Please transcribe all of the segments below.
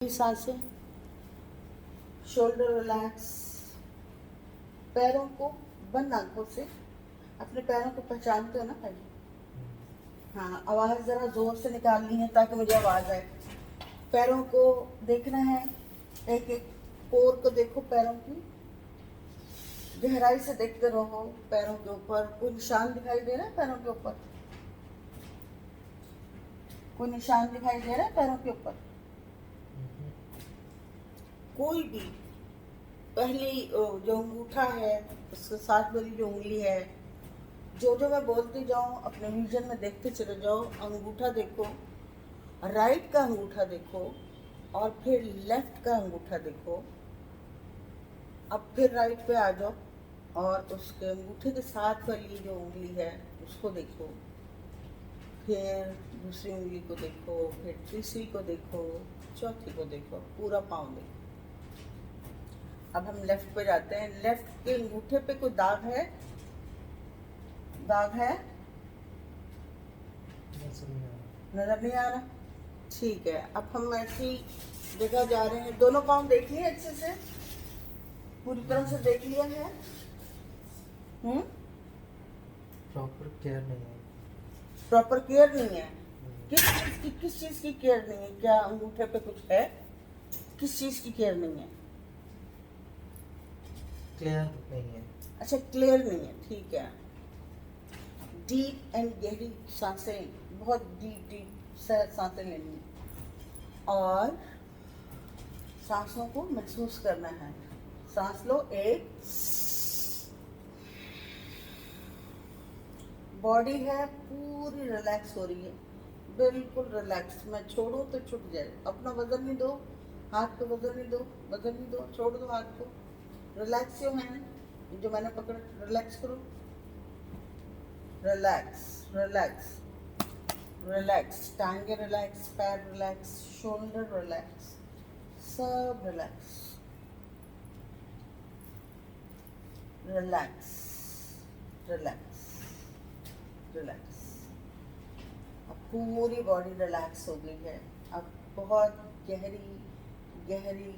सांसें, shoulder relax. पैरों को बंद आंखों से अपने पैरों को पहचानते हो ना पहले। हाँ, आवाज़ ज़रा ज़ोर से निकालनी है ताकि मुझे आवाज़ आए। पैरों को देखना है, एक एक पोर को देखो, पैरों की गहराई से देखते रहो। पैरों के ऊपर कोई निशान दिखाई दे रहा है? पैरों के ऊपर कोई निशान दिखाई दे रहा है? पैरों के ऊपर कोई भी पहली जो अंगूठा है उसके साथ वाली जो उंगली है, जो मैं बोलती जाऊँ अपने विजन में देखते चले जाओ। अंगूठा देखो, राइट का अंगूठा देखो और फिर लेफ्ट का अंगूठा देखो। अब फिर राइट पे आ जाओ और उसके अंगूठे के साथ वाली जो उंगली है उसको देखो, फिर दूसरी उंगली को देखो, फिर तीसरी को देखो, चौथी को देखो, पूरा पाँव देखो। अब हम लेफ्ट पे जाते हैं। लेफ्ट के अंगूठे पे कोई दाग है? दाग है? नजर नहीं आ रहा? ठीक है, अब हम ऐसी जगह जा रहे हैं। दोनों पाँव देख लिए अच्छे से, पूरी तरह से देख लिया है? प्रॉपर केयर नहीं है। प्रॉपर केयर नहीं है? किस चीज की केयर नहीं है? क्या अंगूठे पे कुछ है? किस चीज की केयर नहीं है? क्लियर नहीं है। अच्छा, क्लियर नहीं है, ठीक है। डीप एंड गहरी सांसें, बहुत डीप सांसें लेनी है और सांसों को महसूस करना है। सांस लो, एक, बॉडी है पूरी रिलैक्स हो रही है, बिल्कुल रिलैक्स। मैं छोड़ूं तो छूट जाए। अपना वजन नहीं दो, हाथ पे वजन नहीं दो, वजन नहीं दो, छोड़ दो हाथ को। रिलैक्स यो हैंड, जो मैंने पकड़, रिलैक्स करो। रिलैक्स रिलैक्स रिलैक्स, टांगे रिलैक्स, पैर रिलैक्स, शोल्डर रिलैक्स, सब रिलैक्स रिलैक्स रिलैक्स रिलैक्स। अब पूरी बॉडी रिलैक्स हो गई है। अब बहुत गहरी गहरी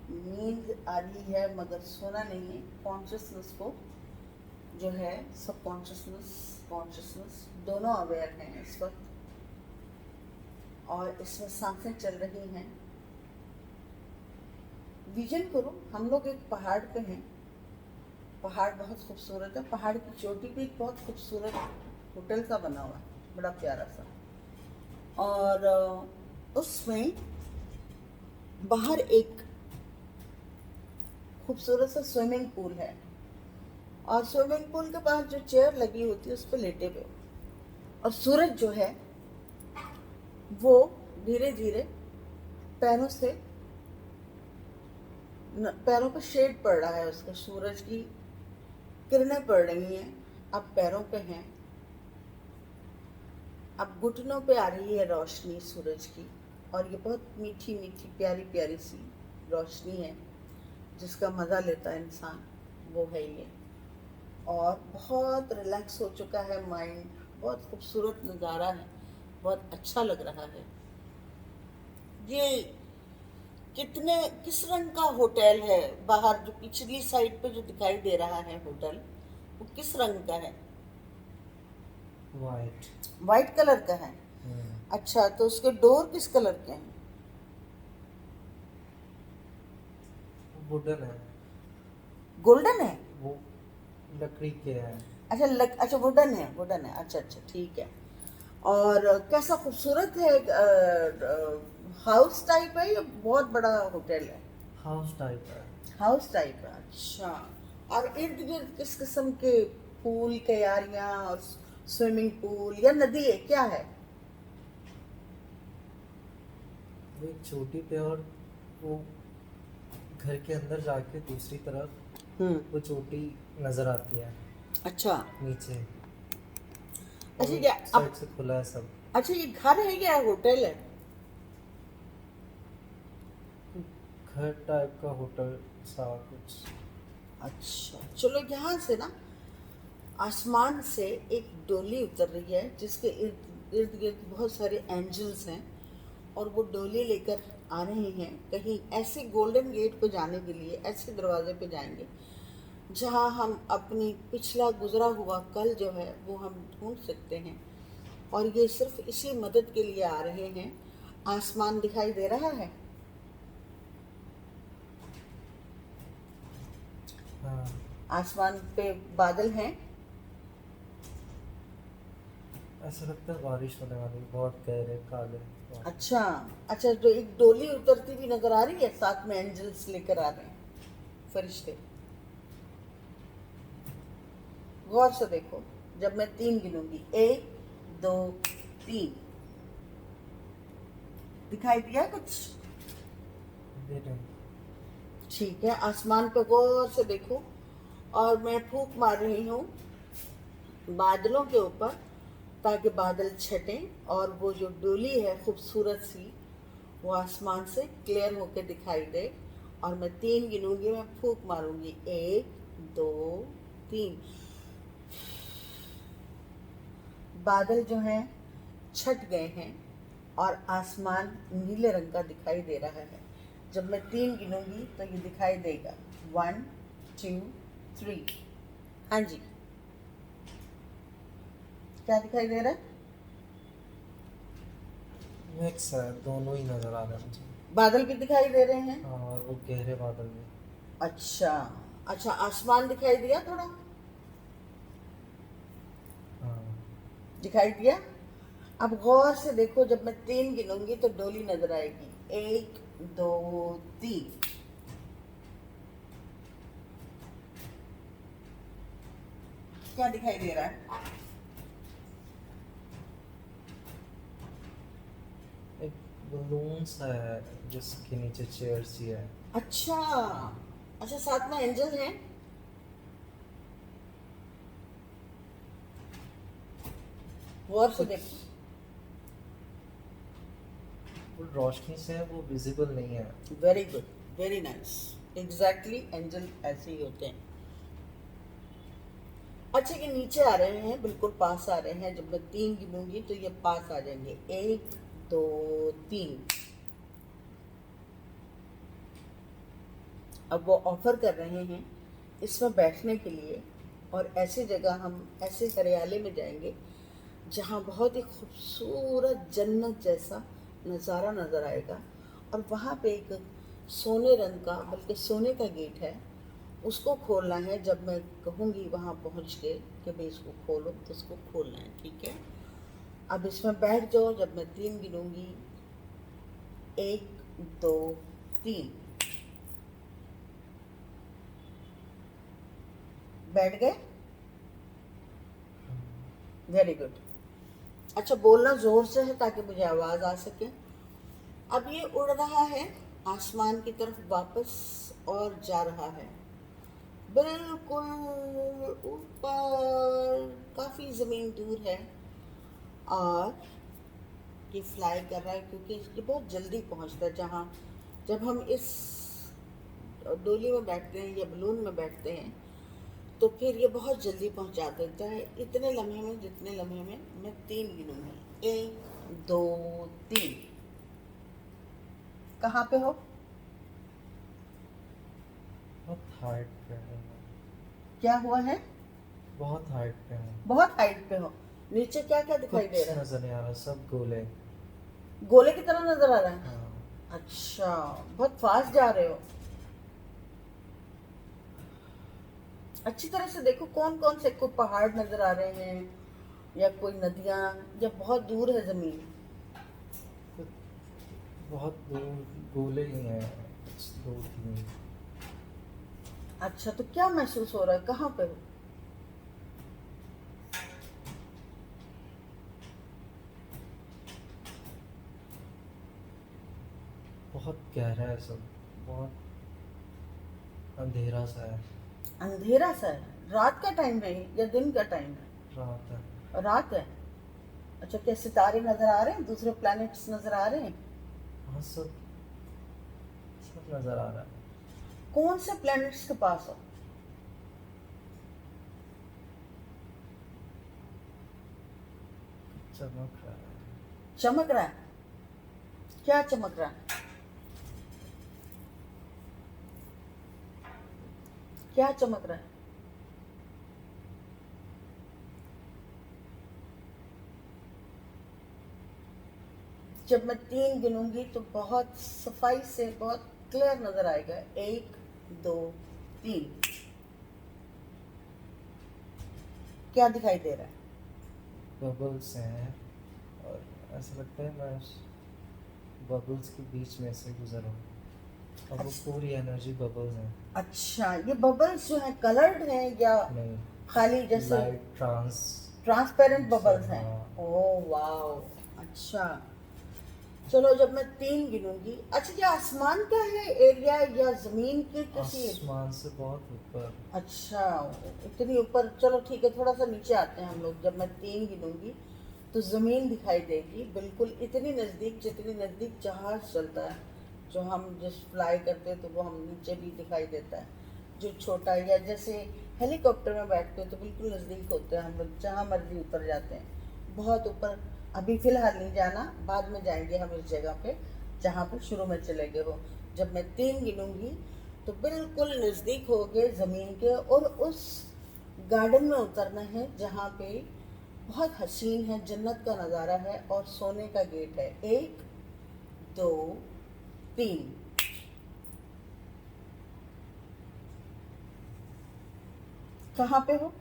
नींद आ रही है, मगर सोना नहीं है। कॉन्शियसनेस को जो है, सब कॉन्शियसनेस दोनों अवेयर हैं इस वक्त, और इसमें सांसें चल रही हैं। विजन करो, हम लोग एक पहाड़ पे हैं। पहाड़ बहुत खूबसूरत है। पहाड़ की चोटी पे एक बहुत खूबसूरत होटल सा बना हुआ है, बड़ा प्यारा सा, और उसमें बाहर एक खूबसूरत सा स्विमिंग पूल है, और स्विमिंग पूल के पास जो चेयर लगी होती है उस पर लेटे हुए, और सूरज जो है वो धीरे धीरे पैरों से, पैरों पर शेड पड़ रहा है उसका, सूरज की किरणें पड़ रही हैं। अब पैरों पे हैं, अब घुटनों पे आ रही है रोशनी सूरज की, और ये बहुत मीठी मीठी प्यारी प्यारी सी रोशनी है जिसका मज़ा लेता है इंसान, वो है ये। और बहुत रिलैक्स हो चुका है माइंड, बहुत खूबसूरत नज़ारा है, बहुत अच्छा लग रहा है। ये किस रंग का होटल है? बाहर जो पिछली साइड पे जो दिखाई दे रहा है होटल, वो किस रंग का है? वाइट कलर का है। अच्छा, तो उसके डोर किस कलर के हैं? वुडन है। गोल्डन है? वो लकड़ी के है। अच्छा वुडन है, वुडन है। अच्छा अच्छा, ठीक है। और कैसा खूबसूरत है? हाउस टाइप है या बहुत बड़ा होटल है? हाउस टाइप है। हाउस टाइप है, अच्छा। और इर्द गिर्द किस किस्म के पूल, क्यारियां और स्विमिंग पूल या नदी है, क्या है? वो एक छोटी पे, और वो घर के अंदर जाके दूसरी तरफ वो चोटी नजर आती है। अच्छा नीचे अच्छा, और क्या साइड से खुला है सब। अच्छा, ये घर है या होटल है? घर टाइप का होटल सा कुछ। अच्छा, चलो, यहाँ से ना आसमान से एक डोली उतर रही है जिसके इर्द गिर्द बहुत सारे एंजल्स हैं, और वो डोली लेकर आ रहे हैं कहीं ऐसे गोल्डन गेट पे जाने के लिए, ऐसे दरवाजे पे जाएंगे जहां हम अपनी पिछला गुजरा हुआ कल जो है वो हम ढूंढ सकते हैं। और ये सिर्फ इसी मदद के लिए आ रहे हैं। आसमान दिखाई दे रहा है, हाँ, आसमान पे बादल हैं। ऐसा लगता है बारिश होने वाली, बहुत गहरे काले बादल। अच्छा अच्छा, जो एक डोली उतरती हुई नजर आ रही है, साथ में एंजल्स लेकर आ रहे हैं, फरिश्ते। गौर से देखो, जब मैं 3 गिनूंगी, 1 2 3, दिखाई दिया कुछ? ये नहीं। ठीक है, आसमान पे गौर से देखो और मैं फूंक मार रही हूँ बादलों के ऊपर, ताकि बादल छटें और वो जो डोली है खूबसूरत सी, वो आसमान से क्लियर होकर दिखाई दे। और मैं 3 गिनूंगी, मैं फूंक मारूंगी, 1 2 3। बादल जो हैं छट गए हैं और आसमान नीले रंग का दिखाई दे रहा है। जब मैं 3 गिनूंगी तो ये दिखाई देगा, 1 2 3। हाँ जी, क्या दिखाई दे रहा है? मिक्स है, दोनों ही नजर आ रहे हैं मुझे। बादल भी दिखाई दे रहे हैं। हाँ, और वो गहरे बादल भी। अच्छा अच्छा, आसमान दिखाई दिया थोड़ा? हाँ, दिखाई दिया। अब गौर से देखो, जब मैं 3 गिनूंगी तो डोली नजर आएगी, 1 2 3। क्या दिखाई दे रहा है? एक बलून सा है जिसके नीचे चेयर सी है। अच्छा अच्छा, साथ में एंजल हैं। गौर से कुछ देखो। वो रोशनी से है, वो विजिबल नहीं है। Very good, very nice, exactly, angel ऐसे ही होते हैं। अच्छा, ये नीचे आ रहे हैं, बिल्कुल पास आ रहे हैं। जब मैं 3 गिनूंगी तो ये पास आ जाएंगे, 1 2 3। अब वो ऑफर कर रहे हैं इसमें बैठने के लिए, और ऐसी जगह हम ऐसे हरियाले में जाएंगे जहाँ बहुत ही खूबसूरत जन्नत जैसा नज़ारा नज़र आएगा। और वहाँ पे एक सोने रंग का, बल्कि सोने का गेट है, उसको खोलना है। जब मैं कहूँगी वहाँ पहुँच के कि भाई इसको खोलो, तो उसको खोलना है, ठीक है? अब इसमें बैठ जाओ। जब मैं 3 गिनूंगी, 1 2 3, बैठ गए। Very good. अच्छा, बोलना जोर से है ताकि मुझे आवाज़ आ सके। अब ये उड़ रहा है आसमान की तरफ वापस और जा रहा है, बिल्कुल ऊपर, काफ़ी ज़मीन दूर है। और ये फ्लाई कर रहा है क्योंकि ये बहुत जल्दी पहुंचता है। जहाँ जब हम इस डोली में बैठते हैं या बलून में बैठते हैं तो फिर ये बहुत जल्दी पहुंचा देता है, इतने लम्हे में, जितने लम्हे में मैं 3 गिनूंगी, 1 2 3। कहाँ पे हो? बहुत हाइट पे है। क्या हुआ है? बहुत हाइट पे है। बहुत हाइट पे हो। नीचे क्या क्या दिखाई दे कुछ रहा है? नजर नहीं आ रहा, सब गोले। गोले की तरह नजर आ रहा है। हाँ, अच्छा, बहुत फास्ट जा रहे हो। अच्छी तरह से देखो, कौन कौन से, कोई पहाड़ नजर आ रहे हैं या कोई नदियाँ, या बहुत दूर है जमीन? कुछ बहुत दूर गोले ही हैं, कुछ 2 3। अच्छा, तो क्या महसूस हो रहा है, कहाँ पे हो? बहुत गहरा है सब, बहुत अंधेरा सा है। अंधेरा सा है? रात का टाइम है या दिन का टाइम है? रात है। रात है। अच्छा, क्या सितारे नजर आ रहे हैं, दूसरे प्लैनेट्स नजर आ रहे हैं? हाँ, सब सब नजर आ रहा है। कौन से प्लैनेट्स के पास हो? चमक रहा है। चमक रहा है? क्या चमक रहा है? क्या चमक रहा है? जब मैं 3 गिनूंगी तो बहुत सफाई से, बहुत क्लियर नजर आएगा। 1 2 3। क्या दिखाई दे रहा है? बबल्स हैं और ऐसा लगता है मैं उस बबल्स के बीच में से गुजर रहा हूँ और वो अच्छा। पूरी एनर्जी बबल्स हैं। अच्छा, ये बबल्स जो है कलर्ड हैं या नहीं, खाली जैसे लाइट ट्रांस ट्रांसपेरेंट बबल्स हैं? हाँ। ओह वाओ, अच्छा। चलो जब मैं 3 गिनूंगी, अच्छा ये आसमान का है एरिया या जमीन के किसी? आसमान से बहुत ऊपर। अच्छा, इतनी ऊपर। चलो ठीक है, थोड़ा सा नीचे आते हैं हम लोग। जब मैं 3 गिनूंगी तो ज़मीन दिखाई देगी, बिल्कुल इतनी नज़दीक जितनी नज़दीक जहाज़ चलता है। जो हम जिस फ्लाई करते हैं तो वो हम नीचे भी दिखाई देता है। जो छोटा, या जैसे हेलीकॉप्टर में बैठते हो तो बिल्कुल नज़दीक होते हैं हम लोग, जहाँ मर्जी उतर जाते हैं। बहुत ऊपर अभी फ़िलहाल नहीं जाना, बाद में जाएंगे हम इस जगह पे जहाँ पे शुरू में चले गए हो। जब मैं 3 गिनूंगी तो बिल्कुल नज़दीक हो गए ज़मीन के, और उस गार्डन में उतरना है जहाँ पे बहुत हसीन है, जन्नत का नज़ारा है और सोने का गेट है। 1 2 3। कहाँ पे हो?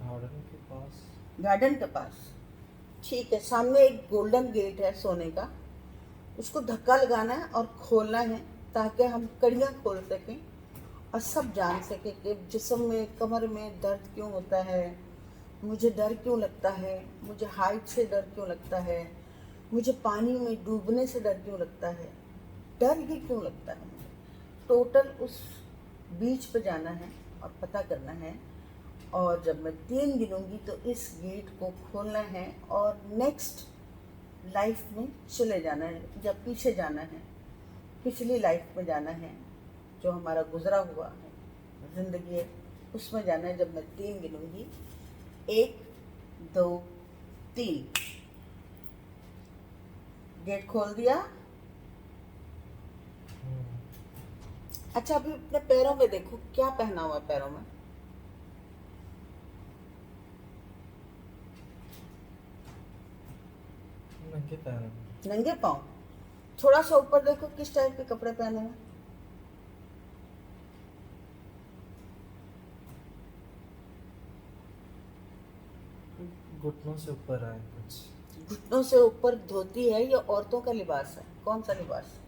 गार्डन के पास। गार्डन के पास। ठीक है, सामने एक गोल्डन गेट है सोने का। उसको धक्का लगाना है और खोलना है ताकि हम कड़ियाँ खोल सकें और सब जान सकें कि जिस्म में, कमर में दर्द क्यों होता है, मुझे डर क्यों लगता है, मुझे हाइट से डर क्यों लगता है, मुझे पानी में डूबने से डर क्यों लगता है, डर ही क्यों लगता है मुझे। टोटल उस बीच पे जाना है और पता करना है। और जब मैं 3 गिनूंगी तो इस गेट को खोलना है और नेक्स्ट लाइफ में चले जाना है या पीछे जाना है, पिछली लाइफ में जाना है, जो हमारा गुजरा हुआ है ज़िंदगी है, उसमें जाना है। जब मैं 3 गिनूंगी, 1 2 3। गेट खोल दिया। अच्छा, अभी अपने पैरों में देखो, क्या पहना हुआ है पैरों में? नंगे पैर। नंगे पाँव। थोड़ा सा ऊपर देखो, किस टाइप के कपड़े पहने हैं? घुटनों से ऊपर आए कुछ। घुटनों से ऊपर धोती है या औरतों का लिबास है? कौन सा लिबास?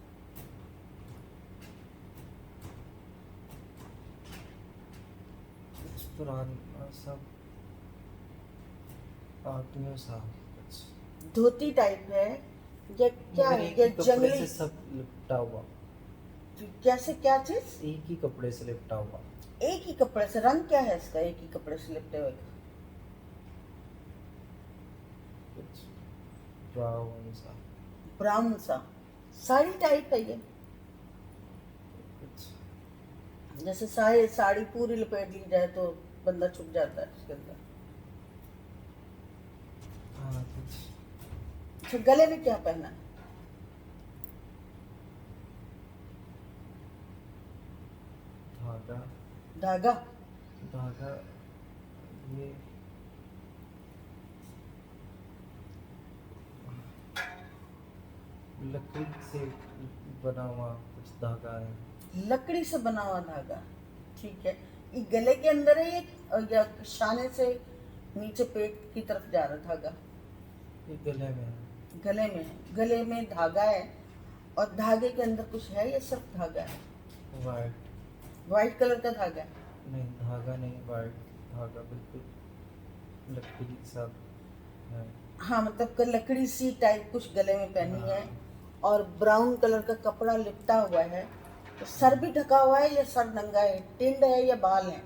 कुछ पुराना सब आदमियों सा कुछ। धोती टाइप है या क्या मगर है? एक या ही कपड़े जंगली? से सब लिपटा हुआ। कैसे, क्या चीज? एक ही कपड़े से लिपटा हुआ। एक ही कपड़े से? रंग क्या है इसका एक ही कपड़े से लिपटे हुए का? कुछ ब्राउन सा। ब्राउन सा। साड़ी टाइप है ये? कुछ जैसे साड़ी पूरी लपेट ली जाए तो बंदा छुप जाता है उसके अंदर। हाँ कुछ। अच्छा, गले में क्या पहना है? धागा। धागा? धागा ये लकड़ी से बना हुआ कुछ धागा है। लकड़ी से बना हुआ धागा, ठीक है। ये गले के अंदर है या शाने से नीचे पेट की तरफ जा रहा धागा? ये गले में है। गले में है। गले में धागा है और धागे के अंदर कुछ है या सिर्फ धागा है? वाइट। वाइट कलर का धागा है? नहीं, धागा नहीं, वाइट धागा बिल्कुल लकड़ी सा है। हाँ, मतलब लकड़ी सी टाइप कुछ गले में पहनी है हाँ। और ब्राउन कलर का कपड़ा लिपटा हुआ है। तो सर भी ढका हुआ है या सर नंगा है? टिंड है या बाल है?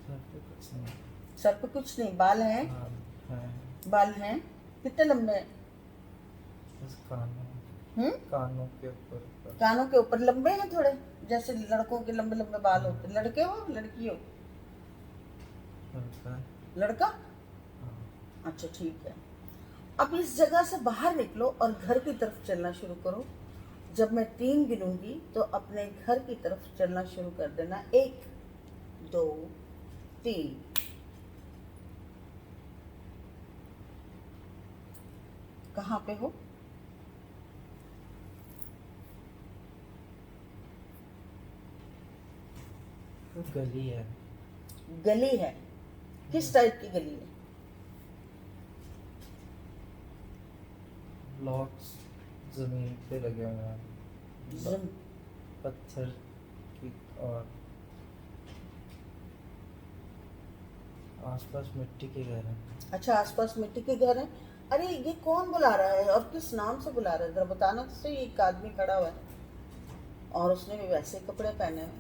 सर पे कुछ नहीं। सर पे कुछ नहीं, बाल हैं? हाँ है। बाल हैं। कितने लंबे हैं? बस कानों कानों के ऊपर ऊपर। कानों के ऊपर लंबे हैं थोड़े, जैसे लड़कों के लंबे लंबे बाल होते हैं। लड़के हो लड़की हो? लड़का है। लड़का? हाँ। अच्छा ठीक है। अब इस जगह से बाहर निकलो और घर की तरफ चलना शुरू करो। जब मैं 3 गिनूंगी तो अपने घर की तरफ चलना शुरू कर देना। 1 2 3। कहाँ पे हो? वो गली है। गली है? किस टाइप की गली है? ब्लॉक्स जमीन पे लगे हुए हैं। जम पत्थर की, और आसपास मिट्टी के घर हैं। अच्छा, आसपास मिट्टी के घर हैं। अरे ये कौन बुला रहा है और किस नाम से बुला रहा है? जरा बताना तो सही। एक आदमी खड़ा हुआ है और उसने भी वैसे कपड़े पहने हुए,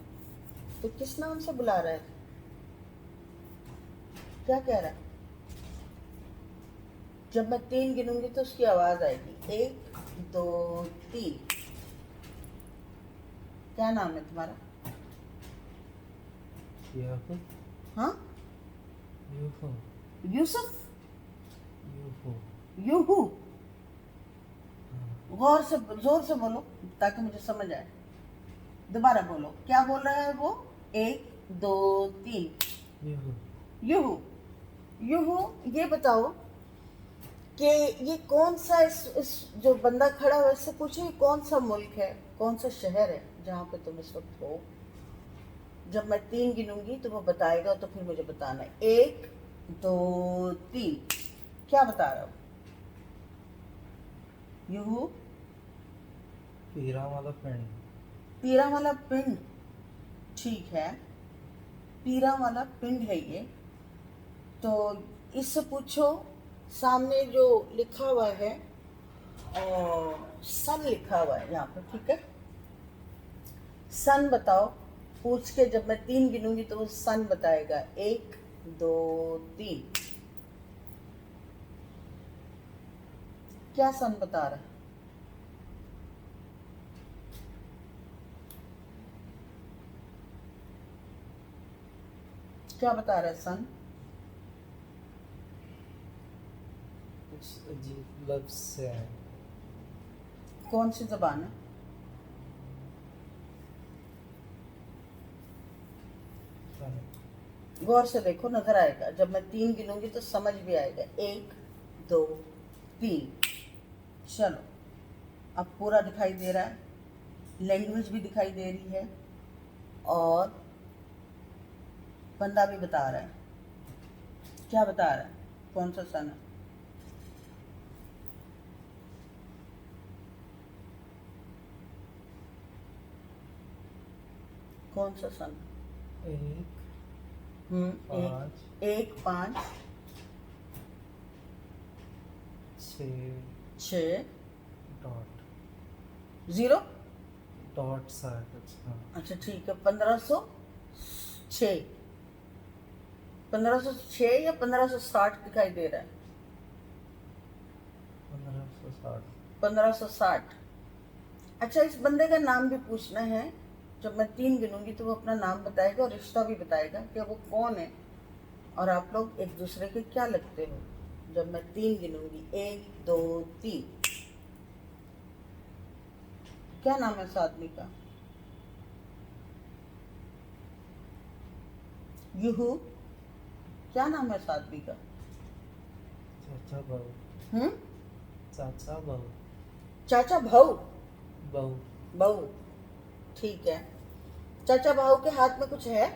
तो किस नाम से बुला रहा है? क्या कह रहा है? जब मैं 3 गिनूंगी तो उसकी आवाज आएगी। 1 2 3। क्या नाम है तुम्हारा? यूफो। हाँ, यूफो। यूसुफ? यूफो। यूहू? हाँ। गौर से, जोर से बोलो ताकि मुझे समझ आए। दोबारा बोलो, क्या बोल रहा है वो? 1 2 3। यूफो। यूहू। यूहू, ये बताओ कि ये कौन सा, इस जो बंदा खड़ा है इससे पूछो, ये कौन सा मुल्क है, कौन सा शहर है जहाँ पे तुम इस वक्त हो? जब मैं 3 गिनूंगी तो वो बताएगा, तो फिर मुझे बताना है। 1 2 3। क्या बता रहा हो? यूहू? पीरा वाला पिंड। पीरा वाला पिंड? ठीक है, पीरा वाला पिंड है ये। तो इससे पूछो, सामने जो लिखा हुआ है और सन लिखा हुआ है यहाँ पर, ठीक है? सन बताओ पूछ के। जब मैं 3 गिनूंगी तो वो सन बताएगा। 1 2 3। क्या सन बता रहा है? क्या बता रहा है सन? कुछ अजीब लफ्ज से है। कौन सी जबान है? पता नहीं। गौर से देखो, नजर आएगा। जब मैं 3 गिनूंगी तो समझ भी आएगा। 1 2 3। चलो, अब पूरा दिखाई दे रहा है, लैंग्वेज भी दिखाई दे रही है और बंदा भी बता रहा है। क्या बता रहा है? कौन सा सन है? कौन सा सन? 1 5 1 5 6 6 डॉट 0। डॉट सा है कुछ। हाँ। अच्छा ठीक है। 1506? 1506 या 1560 दिखाई दे रहा है? 1560। 1560। अच्छा, इस बंदे का नाम भी पूछना है। जब मैं 3 गिनूंगी तो वो अपना नाम बताएगा और रिश्ता भी बताएगा कि वो कौन है और आप लोग एक दूसरे के क्या लगते हो। जब मैं 3 गिनूंगी, 1 2 3। क्या नाम है इस आदमी का? यूहू? क्या नाम है इस आदमी का? चाचा बहू। हम्म? चाचा बहू। चाचा भाऊ? बहू। बहू, ठीक है। चाचा भाऊ के हाथ में कुछ है?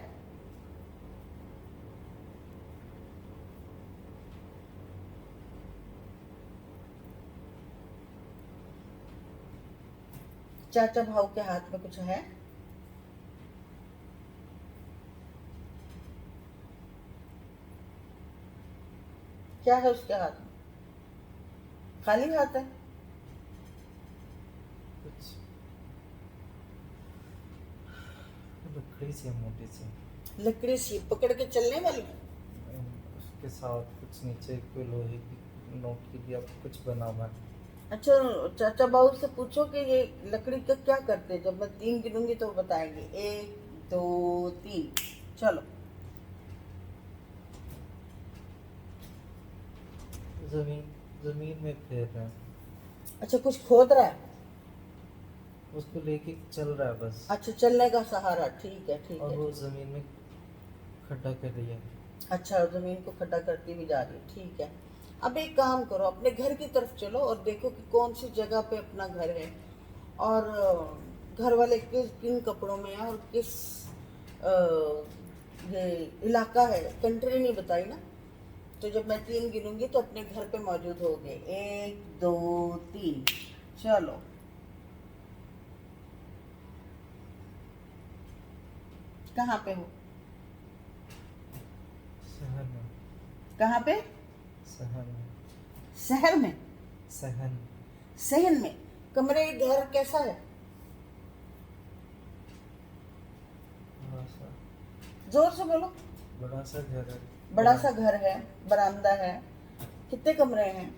चाचा भाऊ के हाथ में कुछ है? क्या है उसके हाथ में? खाली हाथ है? कुछ लकड़ी सी मोटी सी। लकड़ी सी पकड़ के चलने वाली? उसके साथ कुछ नीचे कोई लोहे की नोट की भी अब कुछ बना हुआ है। अच्छा, चाचा बाबू से पूछो कि ये लकड़ी का क्या करते हैं। जब मैं 3 गिनूंगी तो वो बताएंगे। 1 2 3। चलो, जमीन जमीन में फेर रहा है, अच्छा, कुछ खोद रहा है। उसको लेके चल रहा है बस। अच्छा, चलने का सहारा, ठीक है ठीक और है वो ठीक। जमीन में खड्डा कर रही है। अच्छा, जमीन को खड्डा करती हुई जा रही है, ठीक है। अब एक काम करो, अपने घर की तरफ चलो और देखो कि कौन सी जगह पे अपना घर है, और घर वाले किस किन कपड़ों में है, और किस ये इलाका है, कंट्री नहीं बताई ना। तो जब मैं 3 गिनूंगी तो अपने घर पे मौजूद होगे। 1 2 3, चलो। कहाँ पे हो? शहर में। कहाँ पे? शहर में। शहर में? सहन। सहन में? कमरे घर कैसा है? बड़ा सा। जोर से बोलो। बड़ा सा घर है। बड़ा सा घर है, बरामदा है। कितने कमरे हैं?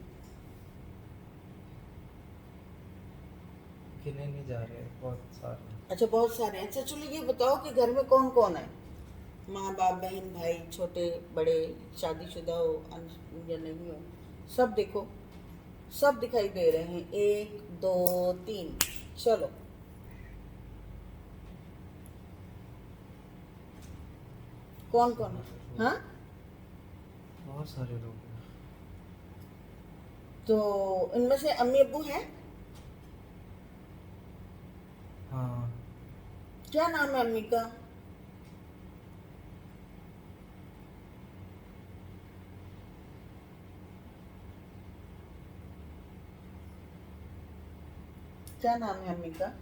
गिने नहीं जा रहे, बहुत सारे। अच्छा, बहुत सारे हैं। अच्छा चलो, ये बताओ कि घर में कौन कौन है? माँ बाप, बहन भाई, छोटे बड़े, शादीशुदा हो या नहीं हो, सब देखो, सब दिखाई दे रहे हैं। 1 2 3, चलो। कौन कौन है? हाँ, बहुत सारे लोग हैं। तो इनमें से अम्मी अब्बू हैं? हाँ। क्या नाम है अम्मी का? क्या नाम है अम्मी का?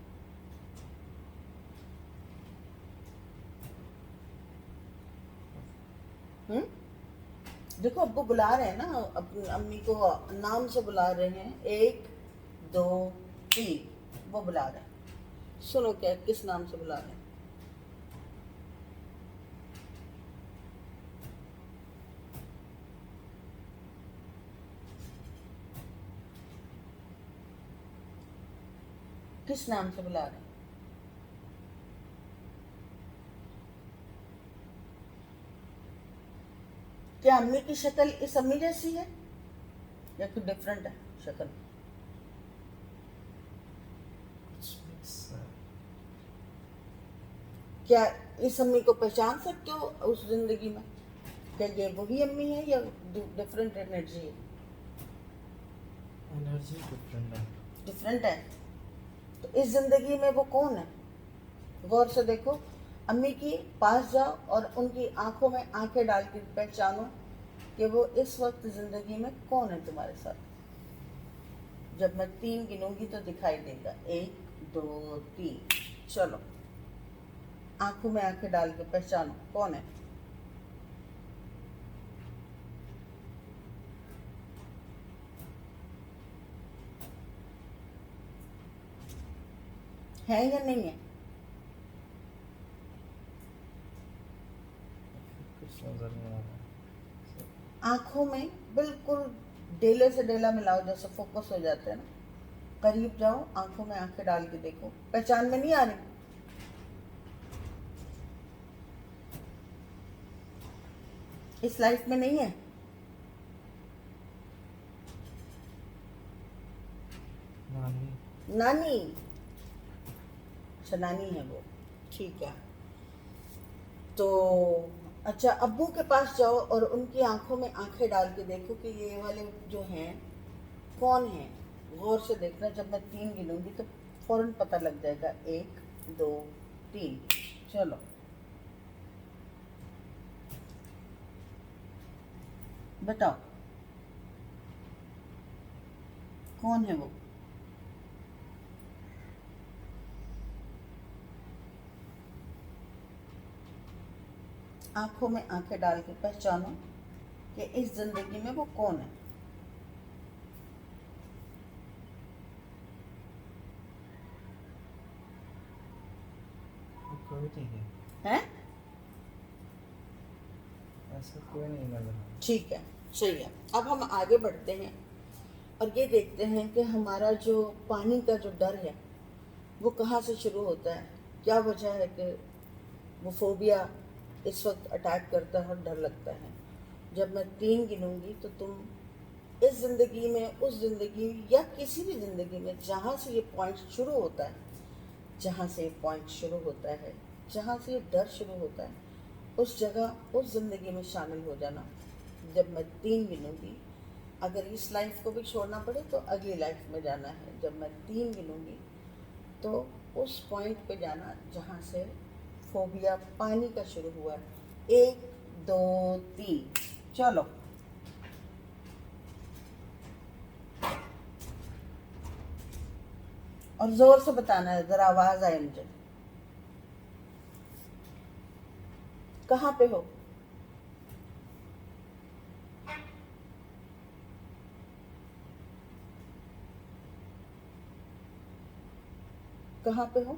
हम्म, देखो अब्बू बुला रहे हैं ना, अपनी अम्मी को नाम से बुला रहे हैं। 1 2 3, वो बुला रहे हैं। सुनो, क्या किस नाम से बुला रहे हैं? किस नाम से बुला रहे हैं? क्या अम्मी की शक्ल इस अम्मी जैसी है या कुछ डिफरेंट है शक्ल? कुछ मिक्स है। क्या इस अम्मी को पहचान सकते हो उस जिंदगी में? क्या ये वही अम्मी है या डिफरेंट एनर्जी है? एनर्जी डिफरेंट है। डिफरेंट है। तो इस जिंदगी में वो कौन है? गौर से देखो, अम्मी की पास जाओ और उनकी आंखों में आंखें डाल के पहचानो कि वो इस वक्त जिंदगी में कौन है तुम्हारे साथ। जब मैं 3 गिनूंगी तो दिखाई देगा। 1 2 3, चलो। आंखों में आंखें डाल के पहचानो कौन है। है या नहीं है? कुछ नजर नहीं आ रहा। आंखों में बिल्कुल डेले से डेला मिलाओ, जैसे फोकस हो जाते हैं ना। करीब जाओ, आंखों में आंखें डाल के देखो, पहचान में नहीं आ रही? इस लाइफ में नहीं है? नानी। नानी? अच्छा, नानी है वो, ठीक है। तो अच्छा, अब्बू के पास जाओ और उनकी आंखों में आंखें डाल के देखो कि ये वाले जो हैं कौन है। गौर से देखना, जब मैं 3 गिनूंगी तो फौरन पता लग जाएगा। 1 2 3, चलो। बताओ कौन है वो? आंखों में आंखें डाल के पहचानो कि इस जिंदगी में वो कौन है। कोई नहीं है। हैं? ऐसा कोई नहीं लग रहा। ठीक है, सही है। अब हम आगे बढ़ते हैं और ये देखते हैं कि हमारा जो पानी का जो डर है वो कहाँ से शुरू होता है। क्या वजह है कि वो फोबिया इस वक्त अटैक करता है और डर लगता है। जब मैं 3 गिनूंगी तो तुम इस ज़िंदगी में, उस ज़िंदगी या किसी भी ज़िंदगी में जहाँ से ये पॉइंट शुरू होता है, जहाँ से ये पॉइंट शुरू होता है, जहाँ से ये डर शुरू होता है, उस जगह, उस ज़िंदगी में शामिल हो जाना। जब मैं 3 गिनूंगी, अगर इस लाइफ को भी छोड़ना पड़े तो अगली लाइफ में जाना है। जब मैं 3 गिनूंगी तो उस पॉइंट पे जाना जहाँ से फोबिया पानी का शुरू हुआ है। 1 2 3 चलो। और जोर से बताना है, जरा आवाज आए मुझे। कहाँ पे हो? कहाँ पे हो?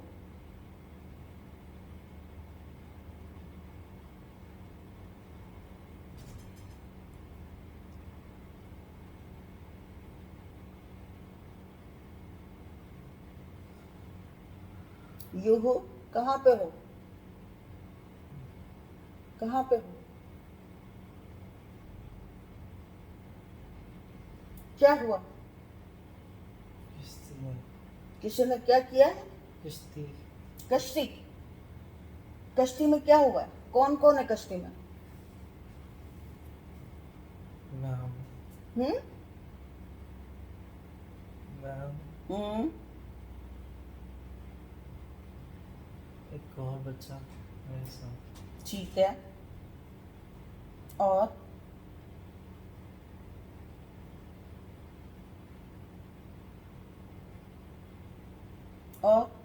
यू हो? कहाँ पे हो? कहाँ पे हो? क्या हुआ? किश्ती में। किसी ने क्या किया है? किश्ती। कश्ती? कश्ती में क्या हुआ है? कौन कौन है कश्ती में? मैम। हम्म मैम। हम्म एक और बच्चा मेरे साथ। ठीक है। और और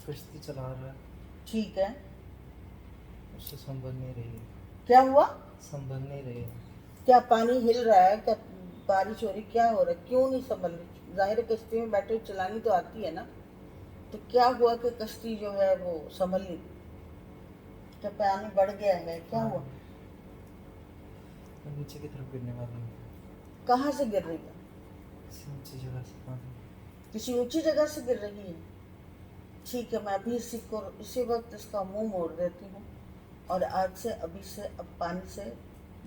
किश्ती चला रहा है, ठीक है। उससे संभल नहीं रही है। क्या हुआ? संभल नहीं रही है। क्या पानी हिल रहा है? क्या बारिश हो रही? क्या हो रहा है? क्यों नहीं संभल रही? जाहिर है कश्ती में बैठे चलानी तो आती है ना। तो क्या हुआ कि कश्ती जो है वो संभल नहीं? क्या पानी बढ़ गया है? क्या हाँ, हुआ? मैं नीचे की तरफ गिरने वाला हूँ। कहाँ से गिर रही है? किसी ऊंची जगह से पानी। किसी ऊंची जगह से गिर रही है? ठीक है, मैं अभी इसी वक्त इसका मुंह मोड़ देती हूँ। और आज से, अभी से, अब पानी से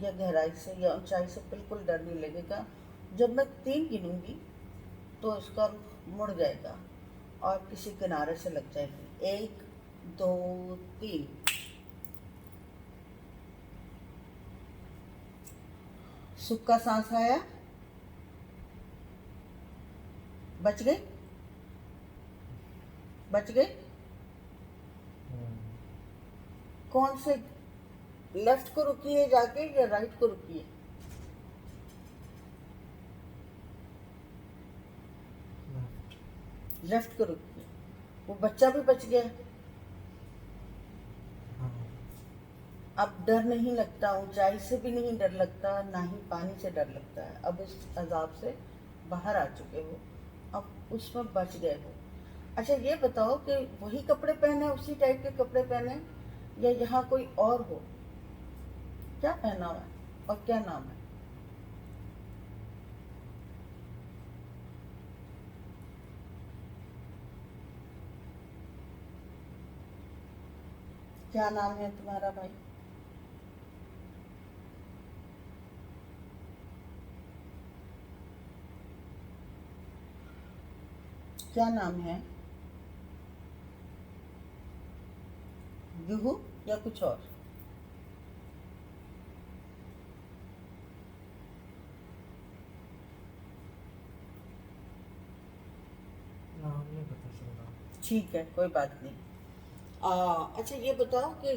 या गहराई से या ऊंचाई से बिल्कुल डर नहीं लगेगा। जब मैं 3 गिनूंगी तो इसका रुख मुड़ जाएगा और किसी किनारे से लग जाएगी। 1 2 3। सुख का सांस आया? बच गई? बच गई? कौन से? लेफ्ट को रुकिए जाके या राइट को रुकिए? लेफ्ट को रुकिए। वो बच्चा भी बच गया। हाँ। अब डर नहीं लगता, ऊंचाई से भी नहीं डर लगता, ना ही पानी से डर लगता है। अब उस अजाब से बाहर आ चुके हो, अब उसमें बच गए हो। अच्छा ये बताओ कि वही कपड़े पहने, उसी टाइप के कपड़े पहने, या यहाँ कोई और हो? क्या पहना हुआ है और क्या नाम है? क्या नाम है तुम्हारा भाई? क्या नाम है? जुहू या कुछ और? नाम नहीं पता चल रहा। ठीक है, कोई बात नहीं। अच्छा ये बताओ कि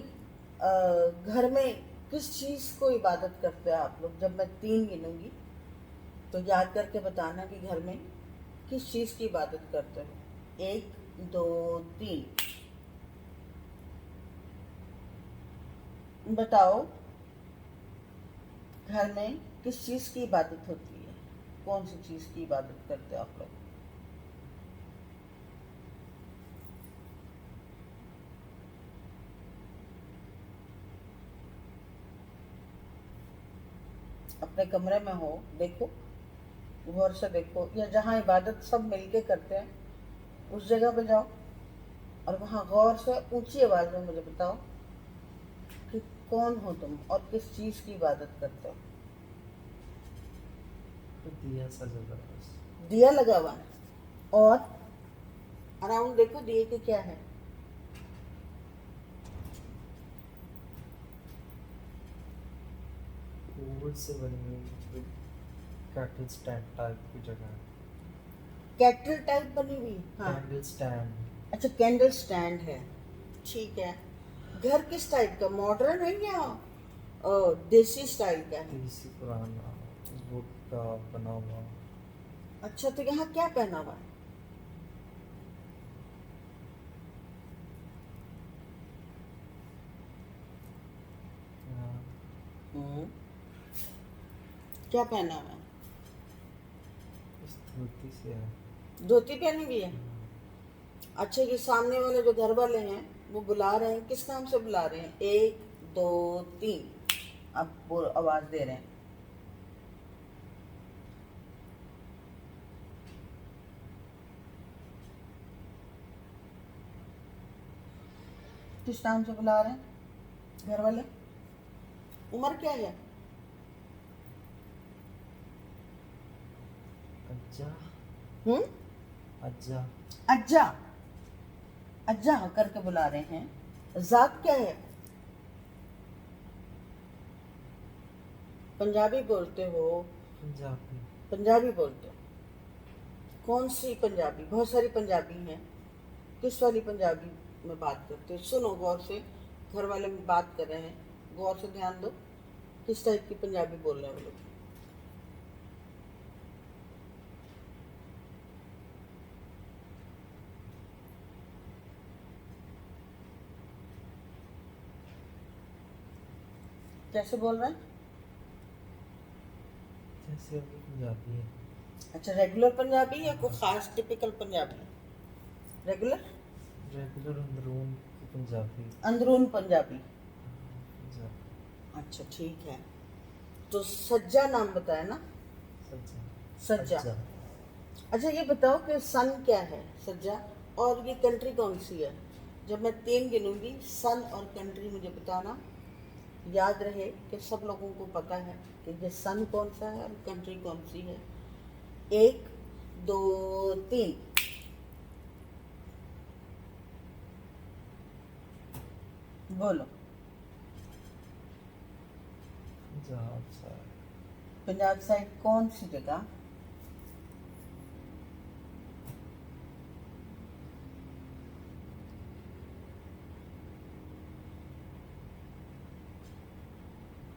घर में किस चीज़ को इबादत करते हैं आप लोग? जब मैं 3 गिनूंगी तो याद करके बताना कि घर में किस चीज़ की इबादत करते हो। 1 2 3 बताओ, घर में किस चीज़ की इबादत होती है? कौन सी चीज़ की इबादत करते हो आप लोग? अपने कमरे में हो, देखो, गौर से देखो, या जहाँ इबादत सब मिलके करते हैं उस जगह पे जाओ और वहाँ गौर से ऊंची आवाज़ में मुझे बताओ कि कौन हो तुम और किस चीज़ की इबादत करते हो। तो दिया सा जल रहा है बस। दिया लगा हुआ है। और अराउंड देखो दिए के क्या है। वुड से बनी हुई कैटल स्टैंड टाइप की जगह है। कैटल टाइप बनी हुई, हाँ। Candle stand. अच्छा, कैंडल स्टैंड है, ठीक है। घर किस टाइप का, मॉडर्न है या देसी स्टाइल का है? देसी पुराना वुड का बना हुआ। अच्छा, तो यहाँ क्या पहना हुआ है? हाँ, हम्म, क्या पहना हुआ है? इस धोती से है। धोती पहनी हुई है। अच्छा, ये सामने वाले जो घर वाले हैं वो बुला रहे हैं, किस नाम से बुला रहे हैं? 1 2 3, अब वो आवाज दे रहे हैं। किस नाम से बुला रहे हैं घर वाले? उम्र क्या है? अज्जा। हम्म, अज्जा। अज्जा। अज्जा करके बुला रहे हैं। जात क्या है? पंजाबी बोलते हो? पंजाबी। पंजाबी बोलते हो? कौन सी पंजाबी? बहुत सारी पंजाबी हैं, किस वाली पंजाबी में बात करते हो? सुनो गौर से, घर वाले में बात कर रहे हैं, गौर से ध्यान दो, किस टाइप की पंजाबी बोल रहे हैं वो लोग। कैसे बोल रहे हैं? जैसे अभी पंजाबी है। अच्छा, रेगुलर पंजाबी या कोई खास टिपिकल पंजाबी? रेगुलर, रेगुलर अंदरून की पंजाबी। अंदरून पंजाबी। पंजाबी। अच्छा, ठीक है। तो सज्जा नाम बताया ना? सज्जा। सज्जा। अज्जा। अच्छा, ये बताओ कि सन क्या है, सज्जा, और ये कंट्री कौन सी है? जब मैं 3 गिनूंगी, सन और कंट्री मुझे बताना। याद रहे कि सब लोगों को पता है कि ये सन कौन सा है और कंट्री कौन सी है। 1 2 3, बोलो। पंजाब साइड। पंजाब साइड कौन सी जगह?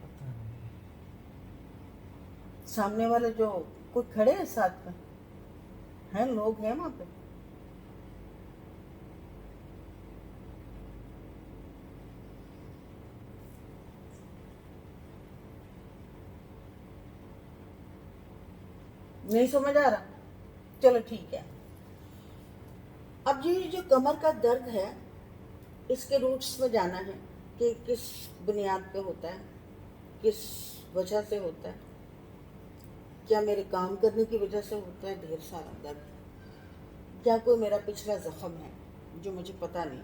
पता नहीं। सामने वाले जो कोई खड़े हैं साथ में, हैं लोग हैं वहां पे? नहीं समझ आ रहा? चलो ठीक है। अब ये जो कमर का दर्द है, इसके रूट्स में जाना है कि किस बुनियाद पे होता है, किस वजह से होता है। क्या मेरे काम करने की वजह से होता है ढेर सारा दर्द? क्या कोई मेरा पिछला जख्म है जो मुझे पता नहीं,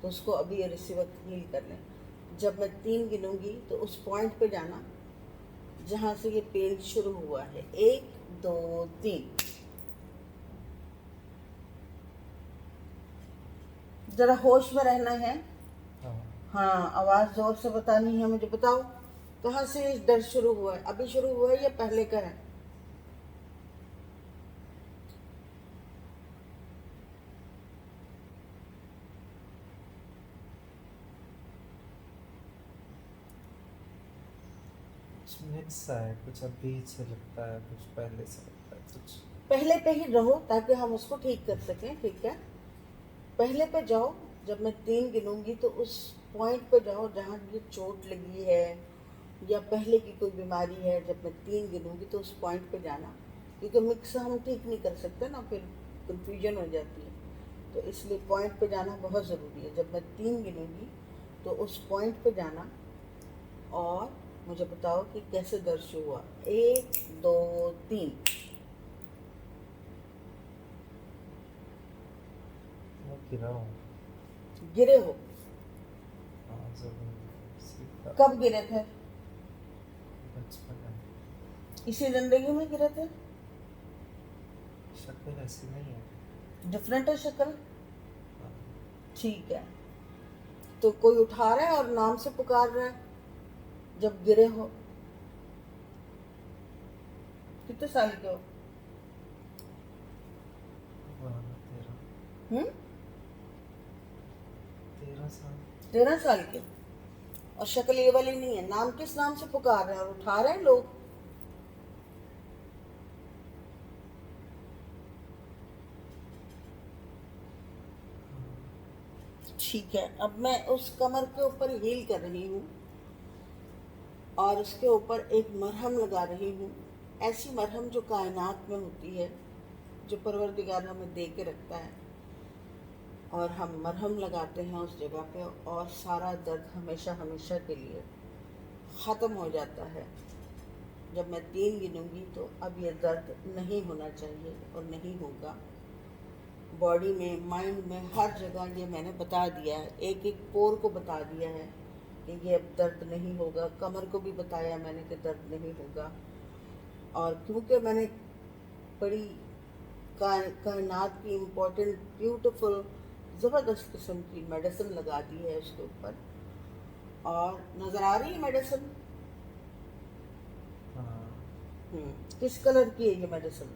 तो उसको अभी और इसी वक्त हील कर लें। जब मैं 3 गिनूंगी तो उस पॉइंट पे जाना जहाँ से ये पेन शुरू हुआ है। 1 2 3। जरा होश में रहना है। हाँ। हाँ, आवाज़ जोर से बतानी है मुझे। बताओ कहाँ से ये दर्द शुरू हुआ है? अभी शुरू हुआ है या पहले का है? कुछ मिक्स है, कुछ अभी से लगता है, कुछ पहले से लगता है, कुछ। पहले पे ही रहो ताकि हम उसको ठीक कर सकें, ठीक है? पहले पे जाओ। जब मैं 3 गिनूंगी तो उस पॉइंट पे जाओ जहाँ ये चोट लगी है या पहले की कोई बीमारी है। जब मैं 3 गिनूंगी तो उस पॉइंट पे जाना, क्योंकि मिक्स हम ठीक नहीं कर सकते ना, फिर कंफ्यूजन हो जाती है। तो इसलिए पॉइंट पे जाना बहुत ज़रूरी है। जब मैं 3 गिनूंगी तो उस पॉइंट पे जाना और मुझे बताओ कि कैसे दर्द शुरू हुआ। 1 2 3। मैं गिरा हूँ। गिरे हो? हाँ, जरूर सीखा। कब गिरे थे? बचपन में। इसी जिंदगी में गिरे थे? शक्ल ऐसी नहीं है। डिफरेंट है शक्ल? हाँ। ठीक है। तो कोई उठा रहा है और नाम से पुकार रहा है जब गिरे हो? कितने साल के हो? 13 हम्म? 13 साल। 13 साल के। और शक्ल ये वाली नहीं है। नाम किस नाम से पुकार रहे हैं और उठा रहे हैं लोग? ठीक है। अब मैं उस कमर के ऊपर हील कर रही हूँ और उसके ऊपर एक मरहम लगा रही हूँ। ऐसी मरहम जो कायनात में होती है, जो परवरदिगार हमें दे के रखता है, और हम मरहम लगाते हैं उस जगह पे और सारा दर्द हमेशा हमेशा के लिए ख़त्म हो जाता है। जब मैं 3 गिनूंगी तो अब ये दर्द नहीं होना चाहिए और नहीं होगा। बॉडी में, माइंड में, हर जगह ये मैंने बता दिया है, एक एक पोर को बता दिया है कि ये अब दर्द नहीं होगा। कमर को भी बताया मैंने कि दर्द नहीं होगा। और क्योंकि मैंने बड़ी कायनात की इम्पोर्टेंट, ब्यूटीफुल, ज़बरदस्त किस्म की मेडिसिन लगा दी है उसके ऊपर। और नज़र आ रही है मेडिसिन? हाँ। किस कलर की है ये मेडिसिन?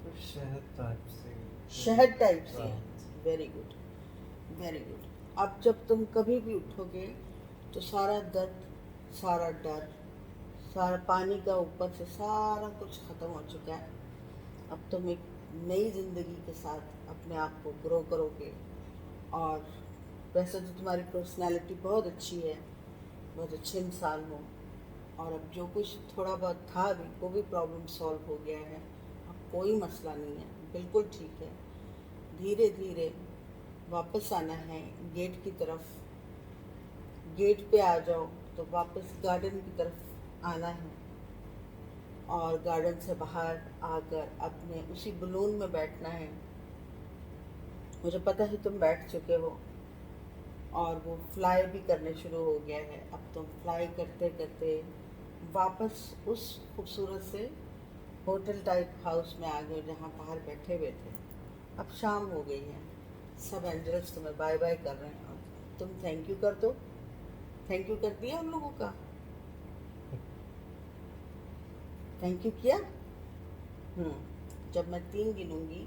कुछ शहद टाइप से। शहद टाइप से। हाँ। Very good, very good. अब जब तुम कभी भी उठोगे तो सारा दर्द, सारा डर, सारा पानी का ऊपर से सारा कुछ ख़त्म हो चुका है। अब तुम एक नई ज़िंदगी के साथ अपने आप को ग्रो करोगे। और वैसे तो तुम्हारी पर्सनैलिटी बहुत अच्छी है, बहुत अच्छे इंसान हो। और अब जो कुछ थोड़ा बहुत था भी, वो भी प्रॉब्लम सॉल्व हो गया है। अब कोई मसला नहीं है, बिल्कुल ठीक है। धीरे धीरे वापस आना है गेट की तरफ। गेट पे आ जाओ तो वापस गार्डन की तरफ आना है और गार्डन से बाहर आकर अपने उसी बलून में बैठना है। मुझे पता है तुम बैठ चुके हो और वो फ्लाई भी करने शुरू हो गया है। अब तुम फ्लाई करते करते वापस उस खूबसूरत से होटल टाइप हाउस में आ गए जहाँ बाहर बैठे हुए थे। अब शाम हो गई है, सब एंजल्स तुम्हें बाय बाय कर रहे हैं। और तुम थैंक यू कर दो। थैंक यू कर दिया उन लोगों का? थैंक यू किया? जब मैं 3 गिनूंगी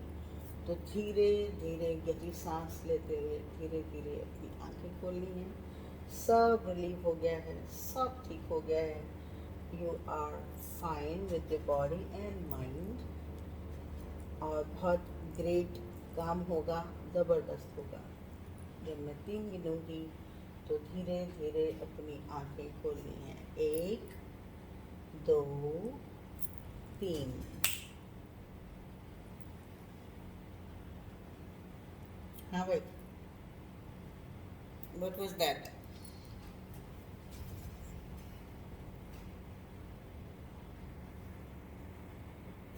तो धीरे धीरे गहरी सांस लेते हुए धीरे धीरे अपनी आंखें खोलनी है। सब रिलीफ हो गया है, सब ठीक हो गया है। You are fine with your body and mind. और बहुत ग्रेट काम होगा, ज़बरदस्त होगा। जब मैं 3 गिनूंगी तो धीरे धीरे अपनी आंखें खोलनी है। 1 2 3। हाँ भाई, what was that?